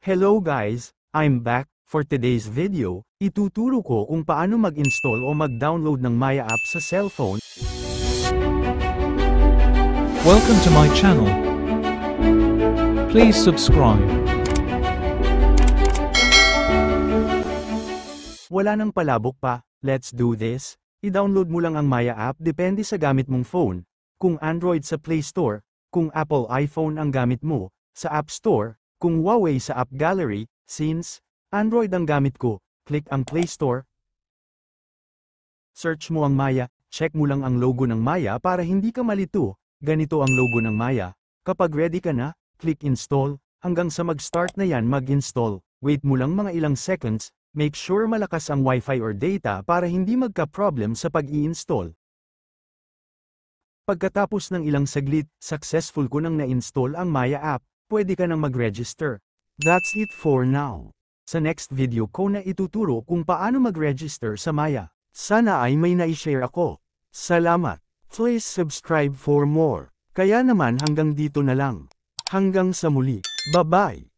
Hello guys, I'm back. For today's video, ituturo ko kung paano mag-install o mag-download ng Maya app sa cellphone. Welcome to my channel. Please subscribe. Wala nang palabok pa, let's do this. I-download mo lang ang Maya app depende sa gamit mong phone. Kung Android sa Play Store, kung Apple iPhone ang gamit mo, sa App Store, kung Huawei sa App Gallery, since Android ang gamit ko, click ang Play Store. Search mo ang Maya, check mo lang ang logo ng Maya para hindi ka malito. Ganito ang logo ng Maya. Kapag ready ka na, click install, hanggang sa mag-start na yan mag-install. Wait mo lang mga ilang seconds, make sure malakas ang Wi-Fi or data para hindi magka-problem sa pag-i-install. Pagkatapos ng ilang saglit, successful ko nang na-install ang Maya app, pwede ka nang mag-register. That's it for now. Sa next video ko na ituturo kung paano mag-register sa Maya. Sana ay may na-share ako. Salamat. Please subscribe for more. Kaya naman hanggang dito na lang. Hanggang sa muli. Bye-bye.